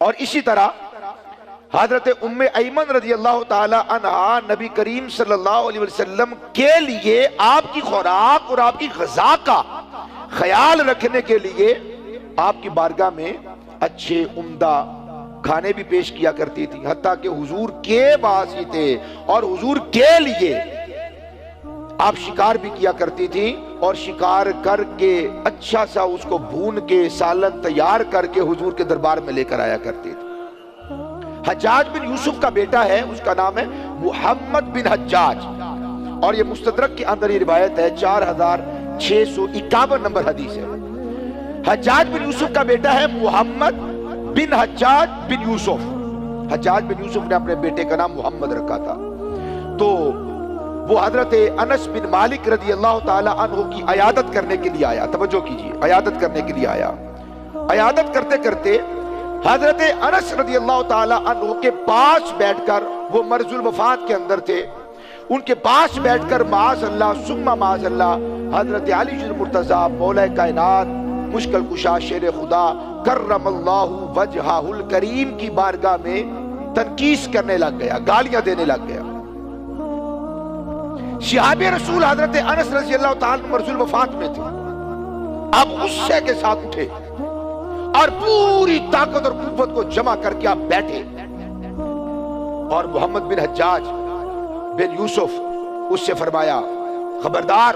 اور اسی طرح حضرت ام ایمن رضی اللہ تعالی عنہا نبی کریم صلی اللہ علیہ وسلم کے لیے آپ کی خوراک اور آپ کی غذا کا خیال رکھنے کے لیے آپ کی بارگاہ میں اچھے عمدہ کھانے بھی پیش کیا کرتی تھی، حتیٰ کہ حضور کے باسی تھے اور حضور کے لیے آپ شکار بھی کیا کرتی تھی، اور شکار کر کے اچھا سا اس کو بھون کے سالن تیار کر کے حضور کے دربار میں لے کر آیا کرتی تھی۔ حجاج بن یوسف کا بیٹا ہے، اس کا نام ہے محمد بن حجاج، اور یہ مستدرک کے اندر یہ روایت ہے، 4651 نمبر حدیث ہے۔ حجاج بن یوسف کا بیٹا ہے محمد بن حجاج بن یوسف۔ حجاج بن یوسف نے اپنے بیٹے کا نام محمد رکھا تھا۔ تو وہ حضرت انس بن مالک رضی اللہ تعالی عنہ کی عیادت کرنے کے لیے آیا، توجہ کیجئے، عیادت کرنے کے لیے آیا۔ عیادت کرتے کرتے حضرت انس رضی اللہ تعالی عنہ کے پاس بیٹھ کر، وہ مرض الوفات کے اندر تھے، ان کے پاس بیٹھ کر معاذ اللہ ثم معاذ اللہ حضرت علی المرتضیٰ مولا کائنات مشکل کشا شیر خدا کرم اللہ وجہہ الکریم کی بارگاہ میں تنقیس کرنے لگ گیا، گالیاں دینے لگ گیا۔ صحاب رسول حضرت انس رضی اللہ تعالی مرض الوفات میں تھے، آپ غصے کے ساتھ اٹھے اور پوری طاقت اور قوت کو جمع کر کے آپ بیٹھے، اور محمد بن حجاج بن یوسف اس سے فرمایا، خبردار،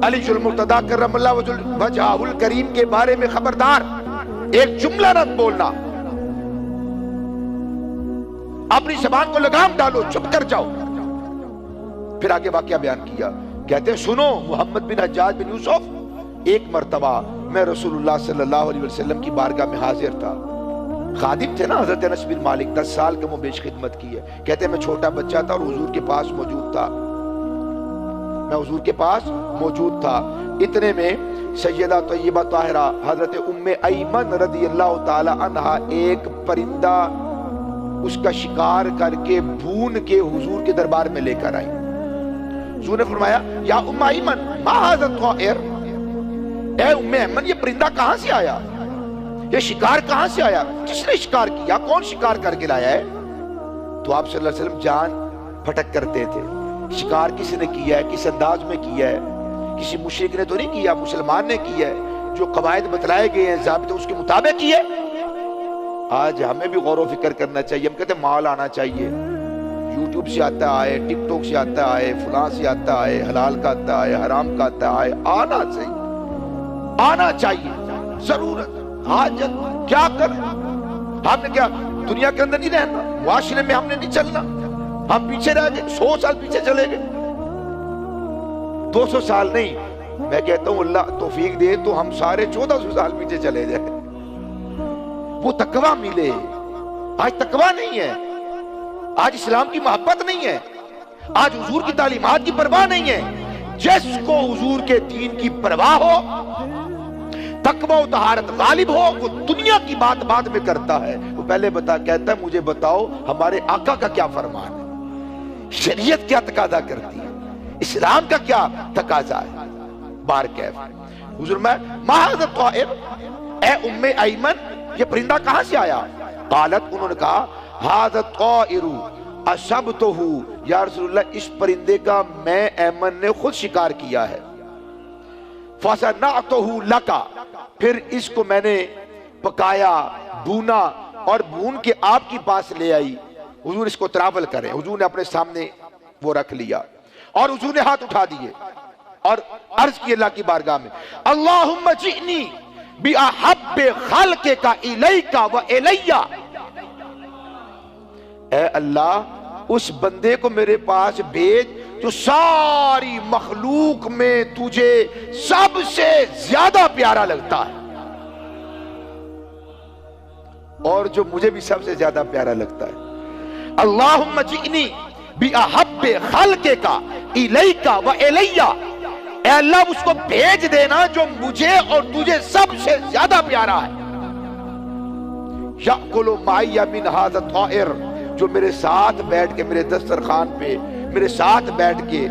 علی المرتضیٰ کرم اللہ وجہہ الکریم کے بارے میں خبردار، ایک جملہ نہ بولنا، اپنی زبان کو لگام ڈالو، چپ کر جاؤ۔ پھر آگے واقعہ بیان کیا، کہتے ہیں سنو محمد بن حجاج بن یوسف، ایک مرتبہ میں رسول اللہ صلی اللہ علیہ وسلم کی بارگاہ میں حاضر تھا، خادم تھے نا حضرت انس بن مالک، 10 سال کا بیش خدمت کی ہے، کہتے ہیں میں چھوٹا بچہ تھا اور حضور کے پاس موجود تھا، میں حضور کے پاس موجود تھا، اتنے میں سیدہ طیبہ طاہرہ حضرت ام ایمن رضی اللہ تعالی عنہا ایک پرندہ اس کا شکار کر کے بھون کے حضور کے دربار میں لے کر آئی۔ حضور نے فرمایا، یا ام ایمن ما ھذا الطائر، اے ام ایمن یہ پرندہ کہاں سے آیا، یہ شکار کہاں سے آیا، کس نے شکار کیا، کون شکار کر کے لایا ہے؟ تو آپ صلی اللہ علیہ وسلم جان پھٹک کرتے تھے، شکار کس نے کیا ہے، کس انداز میں کیا ہے، کسی مشرک نے تو نہیں کیا، مسلمان نے کیا ہے، جو قواعد بتلائے گئے ہیں ضابطے اس کے مطابق کیا ہے۔ آج ہمیں بھی غور و فکر کرنا چاہیے، ہم کہتے ہیں مال آنا چاہیے، یوٹیوب سے آتا ہے، ٹک ٹاک سے آتا ہے، فلاں سے آتا ہے، حلال کا آتا ہے، حرام کا آتا ہے، آنا چاہیے، آنا چاہیے، ضرورت، حاجت، کیا کریں، ہم نے کیا دنیا کے اندر نہیں رہنا، معاشرے میں ہم نے نہیں چلنا، ہم پیچھے رہ گئے، 100 سال پیچھے چلے گئے، 200 سال نہیں، میں کہتا ہوں اللہ توفیق دے تو ہم سارے 1400 سال پیچھے چلے جائیں، وہ تقویٰ ملے۔ آج تقویٰ نہیں ہے، آج اسلام کی محبت نہیں ہے، آج حضور کی تعلیمات کی پرواہ نہیں ہے۔ جس کو حضور کے دین کی پرواہ ہو، تقویٰ و طہارت غالب ہو، وہ دنیا کی بات بعد میں کرتا ہے، وہ پہلے کہتا ہے مجھے بتاؤ ہمارے آقا کا کیا فرمان ہے، شریعت کیا تقاضا کرتی ہے، اسلام کا کیا تقاضا ہے۔ بار کیف حضور میں ما ھذا الطائر، اے ام ایمن یہ پرندہ کہاں سے آیا؟ قالت، انہوں نے کہا، ھذا الطائر اصبتہ، یا رسول اللہ اس پرندے کا میں ایمن نے خود شکار کیا ہے، فصنعتہ لک، پھر اس کو میں نے پکایا، بھونا، اور بھون کے آپ کی پاس لے آئی۔ حضور اس کو تراول کریں، حضور نے اپنے سامنے وہ رکھ لیا، اور حضور نے ہاتھ اٹھا دیے اور عرض کی اللہ کی بارگاہ میں، اللہم جئنی بِأَحَبِّ خَلْقِكَ إِلَيْكَ وَإِلَيَّ، اے اللہ اس بندے کو میرے پاس بھیج جو ساری مخلوق میں تجھے سب سے زیادہ پیارا لگتا ہے، اور جو مجھے بھی سب سے زیادہ پیارا لگتا ہے۔ اللہم جئنی بِأَحَبِّ خَلْقِكَ إِلَيْكَ وَإِلَيَّ، اے اللہ اس کو بھیج دینا جو مجھے اور تجھے سب سے زیادہ پیارا ہے۔ یأکل معی من ھذا الطائر، جو میرے ساتھ بیٹھ کے میرے دسترخوان پہ میرے ساتھ بیٹھ کے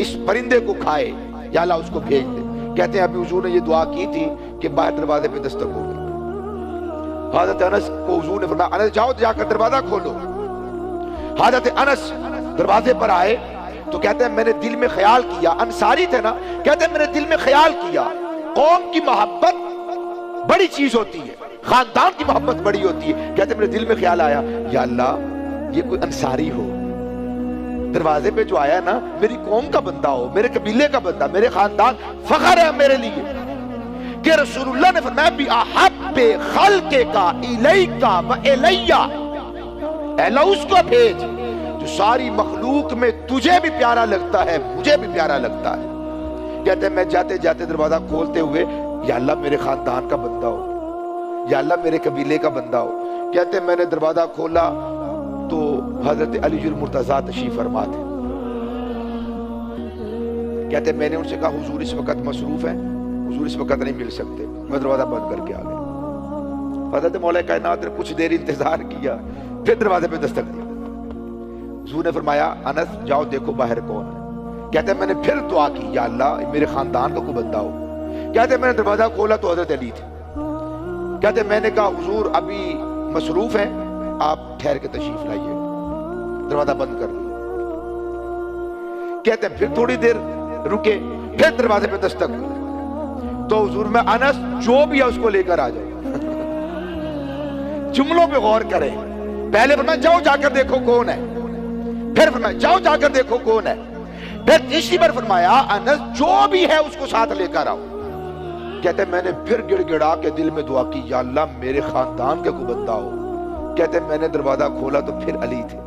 اس پرندے کو کھائے، یا اللہ اس کو بھیج دے۔ کہتے ہیں ابھی حضور نے یہ دعا کی تھی کہ باہر دروازے پہ دستک ہو گئی، حضرت انس کو حضور نے فرمایا انس جاؤ جا کر دروازہ کھولو. حضرت انس دروازے پر آئے تو کہتے ہیں میں نے دل میں خیال کیا, انصاری تھے نا, کہتے ہیں میں نے دل میں خیال کیا قوم کی محبت بڑی چیز ہوتی ہے, خاندان کی محبت بڑی ہوتی ہے. کہتے ہیں میرے دل میں خیال آیا یا اللہ یہ کوئی انصاری ہو, دروازے پہ جو آیا نا میری قوم کا بندہ ہو, میرے قبیلے کا بندہ, میرے خاندان, فخر ہے میرے لیے کہ رسول اللہ نے فرمایا بھی احب خلق کا الیکا و الیہ, اے اللہ اس کو بھیج جو ساری مخلوق میں تجھے بھی پیارا لگتا ہے مجھے بھی پیارا لگتا ہے. کہتے ہیں میں جاتے جاتے دروازہ کھولتے ہوئے یا اللہ میرے خاندان کا بندہ ہو, یا اللہ میرے قبیلے کا بندہ ہو. کہتے ہیں میں نے دروازہ کھولا تو حضرت علی المرتضیٰ تشریف فرما تھے. کہتے ہیں میں نے ان سے کہا حضور اس وقت مصروف ہیں, حضور اس وقت نہیں مل سکتے. میں دروازہ بند کر کے آ گیا. حضرت مولا کائنات نے کچھ دیر انتظار کیا, پھر دروازے پہ دستک دیا. حضور نے فرمایا انس جاؤ دیکھو باہر کون ہے. کہتے ہیں میں نے پھر دعا کی یا اللہ میرے خاندان کا کوئی بندہ ہو. کہتے ہیں میں نے دروازہ کھولا تو حضرت علی تھے. کہتے ہیں میں نے کہا حضور ابھی مصروف ہیں, آپ ٹھہر کے تشریف لائیے. دروازہ بند کر دیا. کہتے ہیں پھر تھوڑی دیر رکے, پھر دروازے پہ دستک ہوئی تو حضور میں انس جو بھی ہے اس کو لے کر آ جائے. جملوں پہ غور کریں. پہلے فرمایا جاؤ جا کر دیکھو کون ہے, پھر فرمایا جاؤ جا کر دیکھو کون ہے, پھر تیسری بار فرمایا انس جو بھی ہے اس کو ساتھ لے کر آؤ. کہتے ہیں میں نے پھر گڑ گڑا کے دل میں دعا کی یا اللہ میرے خاندان کا کوئی بندہ ہو. کہتے ہیں میں نے دروازہ کھولا تو پھر علی تھے.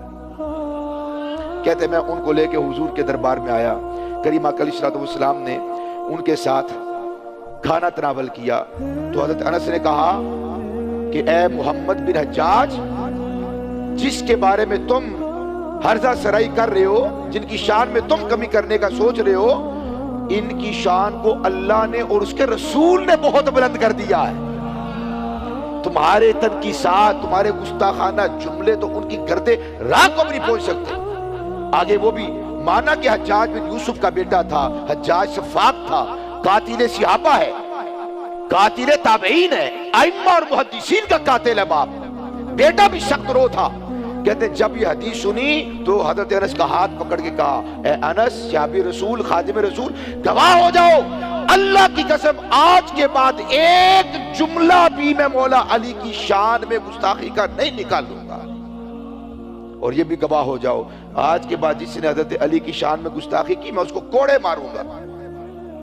کہتے ہیں میں ان کو لے کے حضور کے دربار میں آیا. کریم آقا علیہ السلام نے ان کے ساتھ کھانا تناول کیا تو حضرت انس نے کہا کہ اے محمد بن حجاج, جس کے بارے میں تم ہرزہ سرائی کر رہے ہو, جن کی شان میں تم کمی کرنے کا سوچ رہے ہو, ان کی شان کو اللہ نے اور اس کے رسول نے بہت بلند کر دیا ہے. تمہارے تنقیصات, تمہارے گستاخانہ جملے تو ان کی گردے راہ کو بھی نہیں پہنچ سکتے. آگے وہ بھی مانا کہ حجاج بن یوسف کا بیٹا تھا, حجاج سفاق تھا, قاتل صحابہ ہے, قاتل تابعین ہے, ائمہ اور محدثین کا قاتل ہے باپ, بیٹا بھی سخت رو تھا. کہتے ہیں جب یہ حدیث سنی تو حضرت انس کا ہاتھ پکڑ کے کہا اے انس صحابی رسول خادم رسول گواہ ہو جاؤ, اللہ کی قسم آج کے بعد ایک جملہ بھی میں مولا علی کی شان میں گستاخی کا نہیں نکالوں گا. اور یہ بھی گواہ ہو جاؤ آج کے بعد جس نے حضرت علی کی شان میں گستاخی کی میں اس کو کوڑے ماروں گا.